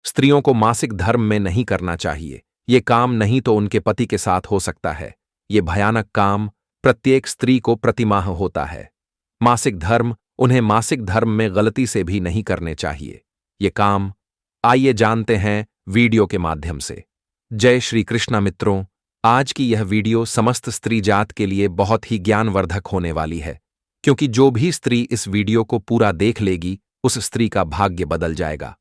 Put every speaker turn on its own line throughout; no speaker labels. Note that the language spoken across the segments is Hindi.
स्त्रियों को मासिक धर्म में नहीं करना चाहिए। ये काम नहीं तो उनके पति के साथ हो सकता है। ये भयानक काम प्रत्येक स्त्री को प्रतिमाह होता है। मासिक धर्म उन्हें मासिक धर्म में गलती से भी नहीं करने चाहिए। ये काम आइए जानते हैं वीडियो के माध्यम से। जय श्री कृष्णा मित्रों, आज की यह वीडियो समस्त स्त्री जात के लिए बहुत ही ज्ञानवर्धक होने वाली है, क्योंकि जो भी स्त्री इस वीडियो को पूरा देख लेगी उस स्त्री का भाग्य बदल जाएगा।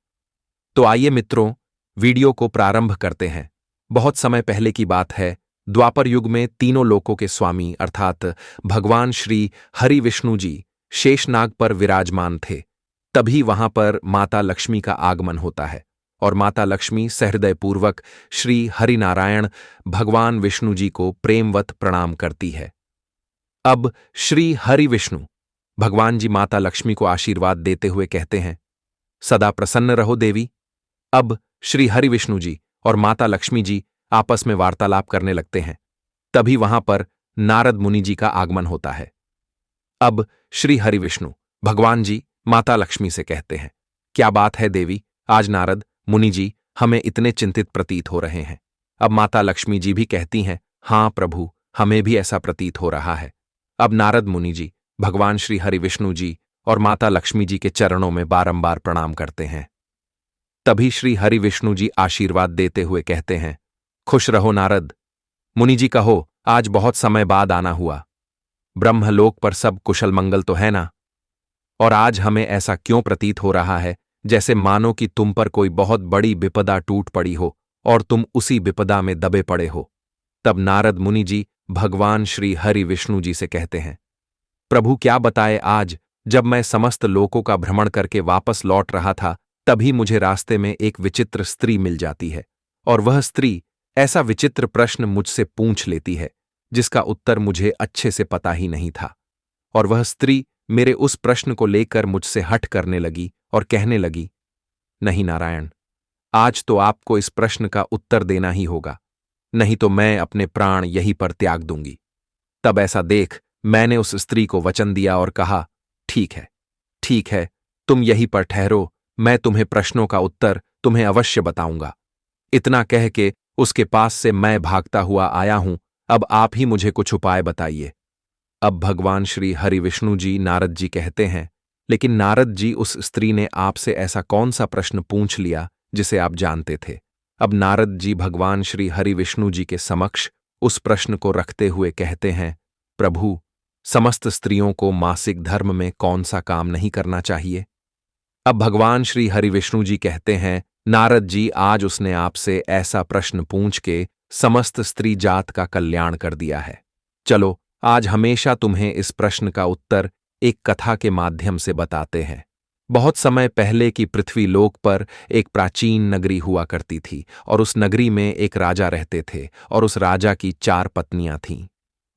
तो आइए मित्रों, वीडियो को प्रारंभ करते हैं। बहुत समय पहले की बात है, द्वापर युग में तीनों लोकों के स्वामी अर्थात भगवान श्री हरि विष्णु जी शेषनाग पर विराजमान थे। तभी वहां पर माता लक्ष्मी का आगमन होता है और माता लक्ष्मी सहृदयपूर्वक श्री हरिनारायण भगवान विष्णु जी को प्रेमवत प्रणाम करती है। अब श्री हरि विष्णु भगवान जी माता लक्ष्मी को आशीर्वाद देते हुए कहते हैं, सदा प्रसन्न रहो देवी। अब श्री हरि विष्णु जी और माता लक्ष्मी जी आपस में वार्तालाप करने लगते हैं। तभी वहां पर नारद मुनि जी का आगमन होता है। अब श्री हरि विष्णु भगवान जी माता लक्ष्मी से कहते हैं, क्या बात है देवी, आज नारद मुनि जी हमें इतने चिंतित प्रतीत हो रहे हैं। अब माता लक्ष्मी जी भी कहती हैं, हां प्रभु, हमें भी ऐसा प्रतीत हो रहा है। अब नारद मुनि जी भगवान श्री हरि विष्णु जी और माता लक्ष्मी जी के चरणों में बारंबार प्रणाम करते हैं। तभी श्री हरि विष्णु जी आशीर्वाद देते हुए कहते हैं, खुश रहो नारद मुनि जी, कहो आज बहुत समय बाद आना हुआ। ब्रह्मलोक पर सब कुशल मंगल तो है ना? और आज हमें ऐसा क्यों प्रतीत हो रहा है जैसे मानो कि तुम पर कोई बहुत बड़ी विपदा टूट पड़ी हो और तुम उसी विपदा में दबे पड़े हो। तब नारद मुनि जी भगवान श्री हरि विष्णु जी से कहते हैं, प्रभु क्या बताए, आज जब मैं समस्त लोकों का भ्रमण करके वापस लौट रहा था तभी मुझे रास्ते में एक विचित्र स्त्री मिल जाती है और वह स्त्री ऐसा विचित्र प्रश्न मुझसे पूछ लेती है जिसका उत्तर मुझे अच्छे से पता ही नहीं था। और वह स्त्री मेरे उस प्रश्न को लेकर मुझसे हठ करने लगी और कहने लगी, नहीं नारायण, आज तो आपको इस प्रश्न का उत्तर देना ही होगा, नहीं तो मैं अपने प्राण यहीं पर त्याग दूंगी। तब ऐसा देख मैंने उस स्त्री को वचन दिया और कहा, ठीक है, तुम यहीं पर ठहरो, मैं तुम्हें प्रश्नों का उत्तर तुम्हें अवश्य बताऊंगा। इतना कह के उसके पास से मैं भागता हुआ आया हूं, अब आप ही मुझे कुछ उपाय बताइए। अब भगवान श्री हरि विष्णु जी नारद जी कहते हैं, लेकिन नारद जी उस स्त्री ने आपसे ऐसा कौन सा प्रश्न पूछ लिया जिसे आप जानते थे? अब नारद जी भगवान श्री हरि विष्णु जी के समक्ष उस प्रश्न को रखते हुए कहते हैं, प्रभु, समस्त स्त्रियों को मासिक धर्म में कौन सा काम नहीं करना चाहिए? अब भगवान श्री हरि विष्णु जी कहते हैं, नारद जी, आज उसने आपसे ऐसा प्रश्न पूछ के समस्त स्त्री जात का कल्याण कर दिया है। चलो आज हमेशा तुम्हें इस प्रश्न का उत्तर एक कथा के माध्यम से बताते हैं। बहुत समय पहले की पृथ्वी लोक पर एक प्राचीन नगरी हुआ करती थी और उस नगरी में एक राजा रहते थे और उस राजा की 4 पत्नियां थीं।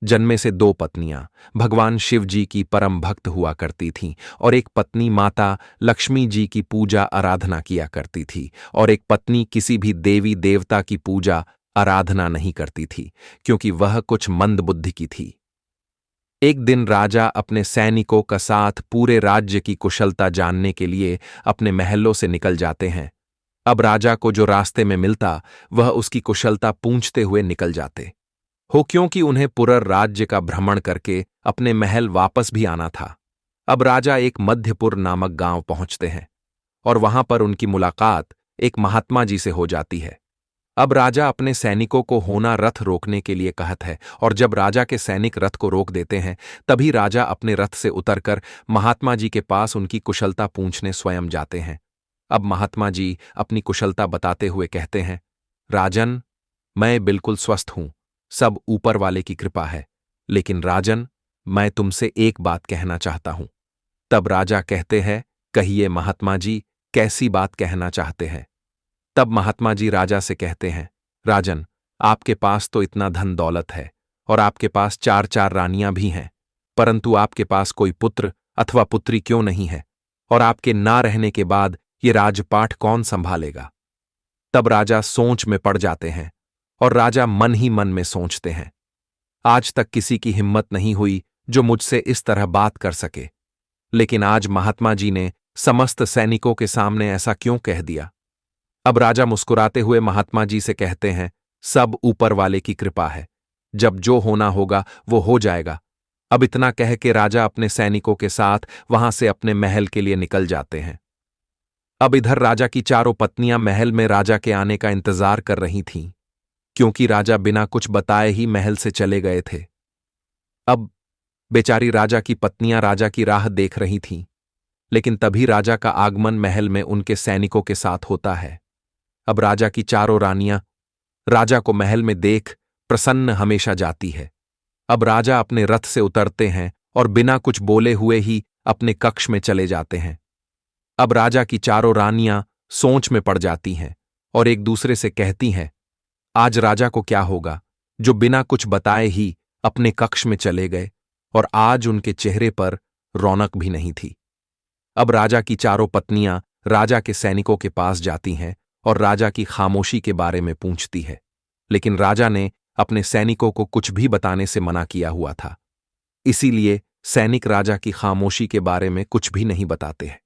जन्मे से 2 पत्नियां भगवान शिव जी की परम भक्त हुआ करती थीं और एक पत्नी माता लक्ष्मी जी की पूजा आराधना किया करती थी और एक पत्नी किसी भी देवी देवता की पूजा आराधना नहीं करती थी, क्योंकि वह कुछ मंद बुद्धि की थी। एक दिन राजा अपने सैनिकों का साथ पूरे राज्य की कुशलता जानने के लिए अपने महलों से निकल जाते हैं। अब राजा को जो रास्ते में मिलता वह उसकी कुशलता पूछते हुए निकल जाते हो, क्योंकि उन्हें पूरा राज्य का भ्रमण करके अपने महल वापस भी आना था। अब राजा एक मध्यपुर नामक गांव पहुंचते हैं और वहां पर उनकी मुलाकात एक महात्मा जी से हो जाती है। अब राजा अपने सैनिकों को होना रथ रोकने के लिए कहत है और जब राजा के सैनिक रथ को रोक देते हैं तभी राजा अपने रथ से उतरकर महात्मा जी के पास उनकी कुशलता पूछने स्वयं जाते हैं। अब महात्मा जी अपनी कुशलता बताते हुए कहते हैं, राजन, मैं बिल्कुल स्वस्थ हूं, सब ऊपर वाले की कृपा है, लेकिन राजन, मैं तुमसे एक बात कहना चाहता हूं। तब राजा कहते हैं, कहिए महात्मा जी, कैसी बात कहना चाहते हैं? तब महात्मा जी राजा से कहते हैं, राजन, आपके पास तो इतना धन दौलत है और आपके पास 4 रानियां भी हैं, परंतु आपके पास कोई पुत्र अथवा पुत्री क्यों नहीं है, और आपके ना रहने के बाद ये राजपाट कौन संभालेगा? तब राजा सोच में पड़ जाते हैं और राजा मन ही मन में सोचते हैं, आज तक किसी की हिम्मत नहीं हुई जो मुझसे इस तरह बात कर सके, लेकिन आज महात्मा जी ने समस्त सैनिकों के सामने ऐसा क्यों कह दिया? अब राजा मुस्कुराते हुए महात्मा जी से कहते हैं, सब ऊपर वाले की कृपा है, जब जो होना होगा वो हो जाएगा। अब इतना कह के राजा अपने सैनिकों के साथ वहां से अपने महल के लिए निकल जाते हैं। अब इधर राजा की चारों पत्नियां महल में राजा के आने का इंतजार कर रही थीं, क्योंकि राजा बिना कुछ बताए ही महल से चले गए थे। अब बेचारी राजा की पत्नियां राजा की राह देख रही थीं, लेकिन तभी राजा का आगमन महल में उनके सैनिकों के साथ होता है। अब राजा की चारों रानियां राजा को महल में देख प्रसन्न हमेशा जाती है। अब राजा अपने रथ से उतरते हैं और बिना कुछ बोले हुए ही अपने कक्ष में चले जाते हैं। अब राजा की चारों रानियां सोच में पड़ जाती हैं और एक दूसरे से कहती हैं, आज राजा को क्या होगा, जो बिना कुछ बताए ही अपने कक्ष में चले गए और आज उनके चेहरे पर रौनक भी नहीं थी। अब राजा की चारों पत्नियां राजा के सैनिकों के पास जाती हैं और राजा की खामोशी के बारे में पूछती है, लेकिन राजा ने अपने सैनिकों को कुछ भी बताने से मना किया हुआ था। इसीलिए सैनिक राजा की खामोशी के बारे में कुछ भी नहीं बताते हैं।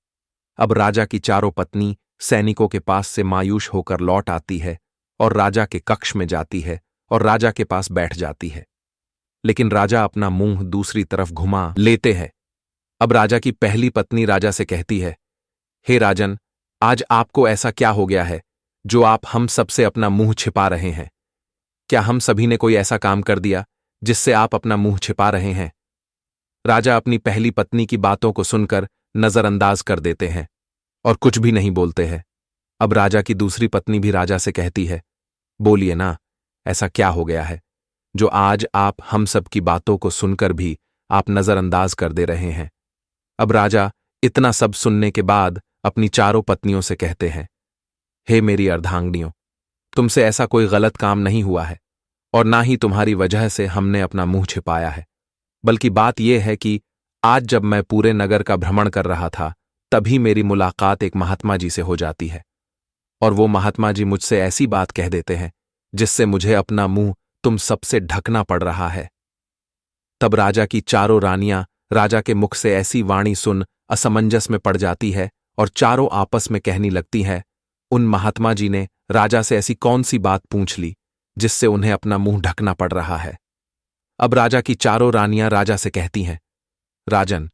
अब राजा की चारों पत्नी सैनिकों के पास से मायूस होकर लौट आती है और राजा के कक्ष में जाती है और राजा के पास बैठ जाती है, लेकिन राजा अपना मुंह दूसरी तरफ घुमा लेते हैं। अब राजा की पहली पत्नी राजा से कहती है, हे राजन, आज आपको ऐसा क्या हो गया है जो आप हम सबसे अपना मुंह छिपा रहे हैं? क्या हम सभी ने कोई ऐसा काम कर दिया जिससे आप अपना मुंह छिपा रहे हैं? राजा अपनी पहली पत्नी की बातों को सुनकर नजरअंदाज कर देते हैं और कुछ भी नहीं बोलते हैं। अब राजा की दूसरी पत्नी भी राजा से कहती है, बोलिए ना, ऐसा क्या हो गया है जो आज आप हम सब की बातों को सुनकर भी आप नजरअंदाज कर दे रहे हैं? अब राजा इतना सब सुनने के बाद अपनी चारों पत्नियों से कहते हैं, हे मेरी अर्धांगिनियों, तुमसे ऐसा कोई गलत काम नहीं हुआ है और ना ही तुम्हारी वजह से हमने अपना मुंह छिपाया है, बल्कि बात यह है कि आज जब मैं पूरे नगर का भ्रमण कर रहा था तभी मेरी मुलाकात एक महात्मा जी से हो जाती है और वो महात्मा जी मुझसे ऐसी बात कह देते हैं जिससे मुझे अपना मुंह तुम सबसे ढकना पड़ रहा है। तब राजा की चारों रानियां राजा के मुख से ऐसी वाणी सुन असमंजस में पड़ जाती है और चारों आपस में कहने लगती है, उन महात्मा जी ने राजा से ऐसी कौन सी बात पूछ ली जिससे उन्हें अपना मुंह ढकना पड़ रहा है। अब राजा की चारों रानियां राजा से कहती हैं, राजन,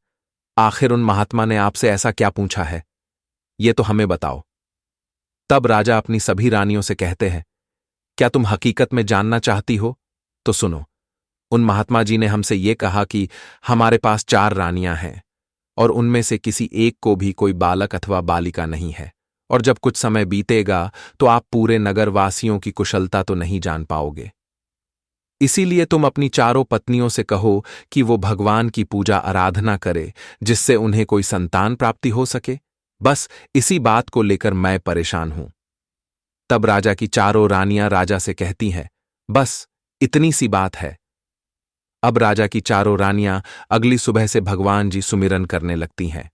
आखिर उन महात्मा ने आपसे ऐसा क्या पूछा है, ये तो हमें बताओ। तब राजा अपनी सभी रानियों से कहते हैं, क्या तुम हकीकत में जानना चाहती हो? तो सुनो, उन महात्मा जी ने हमसे ये कहा कि हमारे पास 4 रानियां हैं और उनमें से किसी एक को भी कोई बालक अथवा बालिका नहीं है, और जब कुछ समय बीतेगा तो आप पूरे नगरवासियों की कुशलता तो नहीं जान पाओगे। इसीलिए तुम अपनी चारों पत्नियों से कहो कि वो भगवान की पूजा आराधना करे जिससे उन्हें कोई संतान प्राप्ति हो सके। बस इसी बात को लेकर मैं परेशान हूं। तब राजा की चारों रानियां राजा से कहती हैं, बस इतनी सी बात है। अब राजा की चारों रानियां अगली सुबह से भगवान जी सुमिरन करने लगती हैं।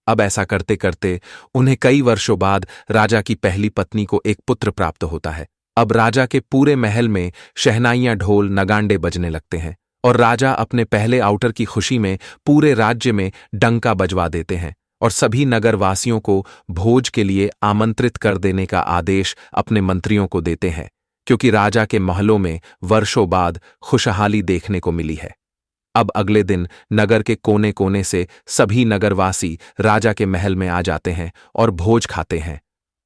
अब ऐसा करते करते उन्हें कई वर्षों बाद राजा की पहली पत्नी को एक पुत्र प्राप्त होता है। अब राजा के पूरे महल में शहनाइयां, ढोल, नगांडे बजने लगते हैं और राजा अपने पहले आउटर की खुशी में पूरे राज्य में डंका बजवा देते हैं और सभी नगरवासियों को भोज के लिए आमंत्रित कर देने का आदेश अपने मंत्रियों को देते हैं, क्योंकि राजा के महलों में वर्षों बाद खुशहाली देखने को मिली है। अब अगले दिन नगर के कोने कोने से सभी नगरवासी राजा के महल में आ जाते हैं और भोज खाते हैं।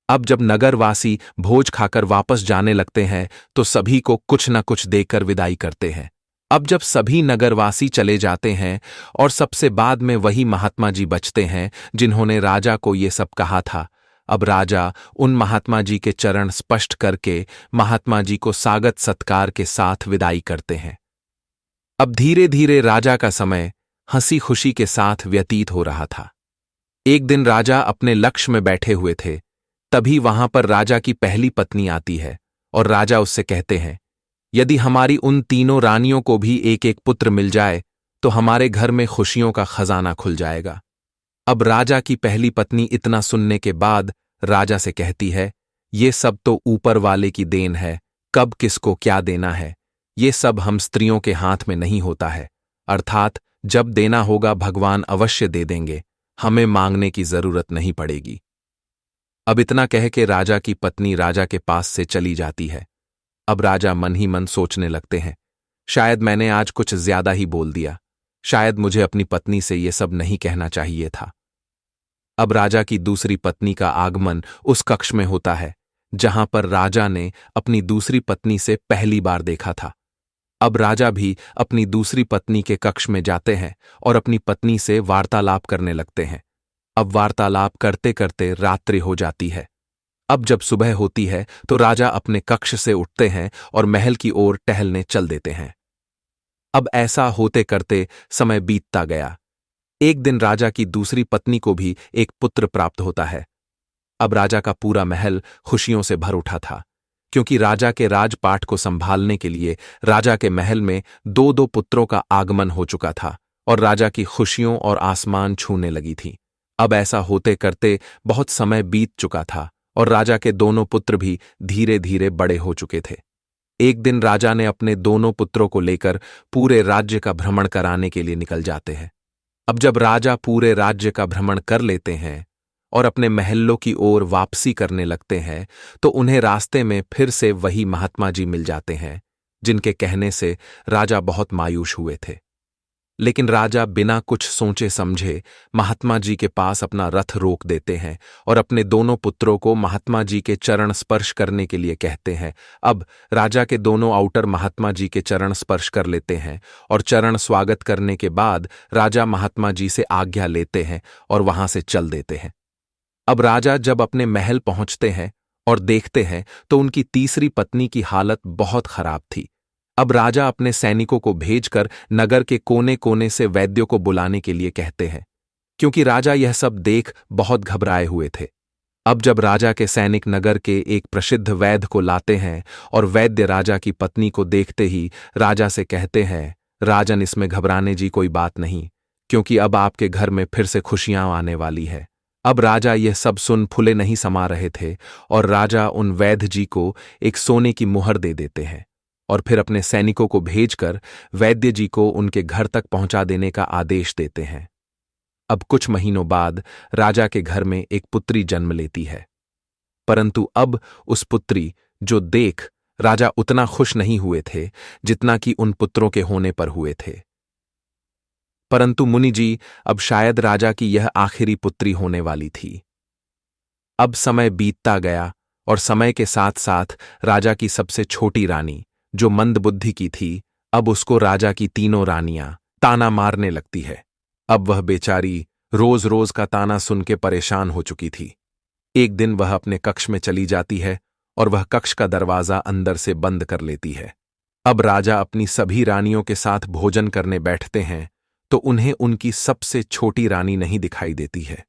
अब जब नगरवासी भोज खाकर वापस जाने लगते हैं तो सभी को कुछ न कुछ देकर विदाई करते हैं। अब जब सभी नगरवासी चले जाते हैं और सबसे बाद में वही महात्मा जी बचते हैं जिन्होंने राजा को ये सब कहा था, अब राजा उन महात्मा जी के चरण स्पष्ट करके महात्मा जी को स्वागत सत्कार के साथ विदाई करते हैं। अब धीरे धीरे राजा का समय हंसी खुशी के साथ व्यतीत हो रहा था। एक दिन राजा अपने लक्ष्य में बैठे हुए थे, तभी वहां पर राजा की पहली पत्नी आती है और राजा उससे कहते हैं, यदि हमारी उन तीनों रानियों को भी एक एक पुत्र मिल जाए तो हमारे घर में खुशियों का खजाना खुल जाएगा। अब राजा की पहली पत्नी इतना सुनने के बाद राजा से कहती है, ये सब तो ऊपर वाले की देन है, कब किसको क्या देना है ये सब हम स्त्रियों के हाथ में नहीं होता है, अर्थात जब देना होगा भगवान अवश्य दे देंगे, हमें मांगने की जरूरत नहीं पड़ेगी। अब इतना कह के राजा की पत्नी राजा के पास से चली जाती है। अब राजा मन ही मन सोचने लगते हैं, शायद मैंने आज कुछ ज्यादा ही बोल दिया, शायद मुझे अपनी पत्नी से ये सब नहीं कहना चाहिए था। अब राजा की दूसरी पत्नी का आगमन उस कक्ष में होता है जहां पर राजा ने अपनी दूसरी पत्नी से पहली बार देखा था। अब राजा भी अपनी दूसरी पत्नी के कक्ष में जाते हैं और अपनी पत्नी से वार्तालाप करने लगते हैं। अब वार्तालाप करते करते रात्रि हो जाती है। अब जब सुबह होती है तो राजा अपने कक्ष से उठते हैं और महल की ओर टहलने चल देते हैं। अब ऐसा होते करते समय बीतता गया। एक दिन राजा की दूसरी पत्नी को भी एक पुत्र प्राप्त होता है। अब राजा का पूरा महल खुशियों से भर उठा था, क्योंकि राजा के राजपाट को संभालने के लिए राजा के महल में दो दो पुत्रों का आगमन हो चुका था और राजा की खुशियों और आसमान छूने लगी थी। अब ऐसा होते करते बहुत समय बीत चुका था और राजा के दोनों पुत्र भी धीरे धीरे बड़े हो चुके थे। एक दिन राजा ने अपने दोनों पुत्रों को लेकर पूरे राज्य का भ्रमण कराने के लिए निकल जाते हैं। अब जब राजा पूरे राज्य का भ्रमण कर लेते हैं और अपने महलों की ओर वापसी करने लगते हैं तो उन्हें रास्ते में फिर से वही महात्मा जी मिल जाते हैं, जिनके कहने से राजा बहुत मायूस हुए थे। लेकिन राजा बिना कुछ सोचे समझे महात्मा जी के पास अपना रथ रोक देते हैं और अपने दोनों पुत्रों को महात्मा जी के चरण स्पर्श करने के लिए कहते हैं। अब राजा के दोनों आउटर महात्मा जी के चरण स्पर्श कर लेते हैं और चरण स्वागत करने के बाद राजा महात्मा जी से आज्ञा लेते हैं और वहां से चल देते हैं। अब राजा जब अपने महल पहुंचते हैं और देखते हैं तो उनकी तीसरी पत्नी की हालत बहुत खराब थी। अब राजा अपने सैनिकों को भेजकर नगर के कोने कोने से वैद्यों को बुलाने के लिए कहते हैं, क्योंकि राजा यह सब देख बहुत घबराए हुए थे। अब जब राजा के सैनिक नगर के एक प्रसिद्ध वैद्य को लाते हैं और वैद्य राजा की पत्नी को देखते ही राजा से कहते हैं, राजन, इसमें घबराने जी कोई बात नहीं, क्योंकि अब आपके घर में फिर से खुशियां आने वाली है। अब राजा यह सब सुन फुले नहीं समा रहे थे और राजा उन वैद्य जी को एक सोने की मुहर दे देते हैं और फिर अपने सैनिकों को भेजकर वैद्य जी को उनके घर तक पहुंचा देने का आदेश देते हैं। अब कुछ महीनों बाद राजा के घर में एक पुत्री जन्म लेती है, परंतु अब उस पुत्री जो देख राजा उतना खुश नहीं हुए थे जितना कि उन पुत्रों के होने पर हुए थे। परंतु मुनि जी, अब शायद राजा की यह आखिरी पुत्री होने वाली थी। अब समय बीतता गया और समय के साथ साथ राजा की सबसे छोटी रानी, जो मंदबुद्धि की थी, अब उसको राजा की तीनों रानियां ताना मारने लगती है। अब वह बेचारी रोज रोज का ताना सुन के परेशान हो चुकी थी। एक दिन वह अपने कक्ष में चली जाती है और वह कक्ष का दरवाजा अंदर से बंद कर लेती है। अब राजा अपनी सभी रानियों के साथ भोजन करने बैठते हैं तो उन्हें उनकी सबसे छोटी रानी नहीं दिखाई देती है।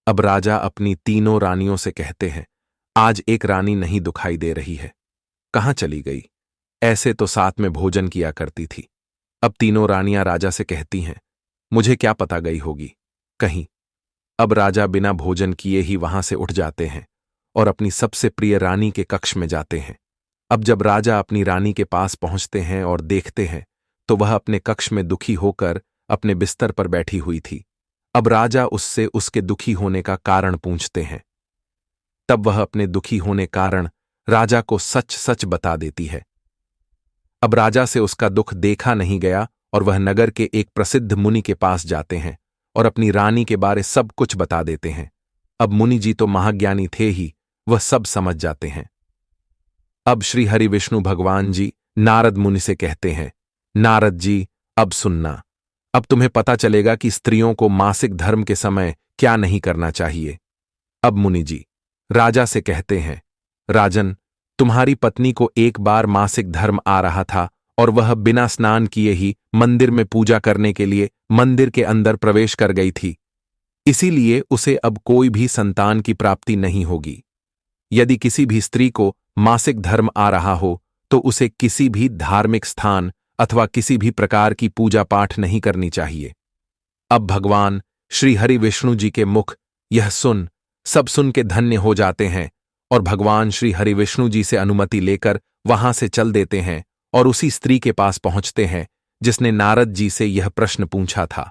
अब राजा अपनी तीनों रानियों से कहते हैं, आज एक रानी नहीं दिखाई दे रही है, कहाँ चली गई? ऐसे तो साथ में भोजन किया करती थी। अब तीनों रानियां राजा से कहती हैं, मुझे क्या पता गई होगी कहीं। अब राजा बिना भोजन किए ही वहां से उठ जाते हैं और अपनी सबसे प्रिय रानी के कक्ष में जाते हैं। अब जब राजा अपनी रानी के पास पहुंचते हैं और देखते हैं तो वह अपने कक्ष में दुखी होकर अपने बिस्तर पर बैठी हुई थी। अब राजा उससे उसके दुखी होने का कारण पूछते हैं। तब वह अपने दुखी होने कारण राजा को सच सच बता देती है। अब राजा से उसका दुख देखा नहीं गया और वह नगर के एक प्रसिद्ध मुनि के पास जाते हैं और अपनी रानी के बारे सब कुछ बता देते हैं। अब मुनि जी तो महाज्ञानी थे ही, वह सब समझ जाते हैं। अब श्री हरि विष्णु भगवान जी नारद मुनि से कहते हैं, नारद जी, अब सुनना, अब तुम्हें पता चलेगा कि स्त्रियों को मासिक धर्म के समय क्या नहीं करना चाहिए। अब मुनि जी राजा से कहते हैं, राजन, तुम्हारी पत्नी को एक बार मासिक धर्म आ रहा था और वह बिना स्नान किए ही मंदिर में पूजा करने के लिए मंदिर के अंदर प्रवेश कर गई थी, इसीलिए उसे अब कोई भी संतान की प्राप्ति नहीं होगी। यदि किसी भी स्त्री को मासिक धर्म आ रहा हो तो उसे किसी भी धार्मिक स्थान अथवा किसी भी प्रकार की पूजा पाठ नहीं करनी चाहिए। अब भगवान श्री हरि विष्णु जी के मुख यह सब सुन के धन्य हो जाते हैं और भगवान श्री हरि विष्णु जी से अनुमति लेकर वहां से चल देते हैं और उसी स्त्री के पास पहुंचते हैं जिसने नारद जी से यह प्रश्न पूछा था।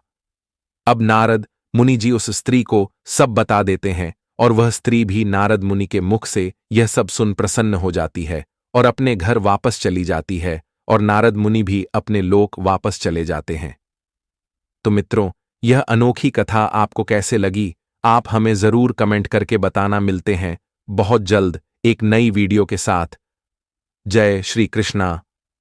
अब नारद मुनि जी उस स्त्री को सब बता देते हैं और वह स्त्री भी नारद मुनि के मुख से यह सब सुन प्रसन्न हो जाती है और अपने घर वापस चली जाती है, और नारद मुनि भी अपने लोक वापस चले जाते हैं। तो मित्रों, यह अनोखी कथा आपको कैसे लगी, आप हमें जरूर कमेंट करके बताना। मिलते हैं बहुत जल्द एक नई वीडियो के साथ। जय श्री कृष्णा।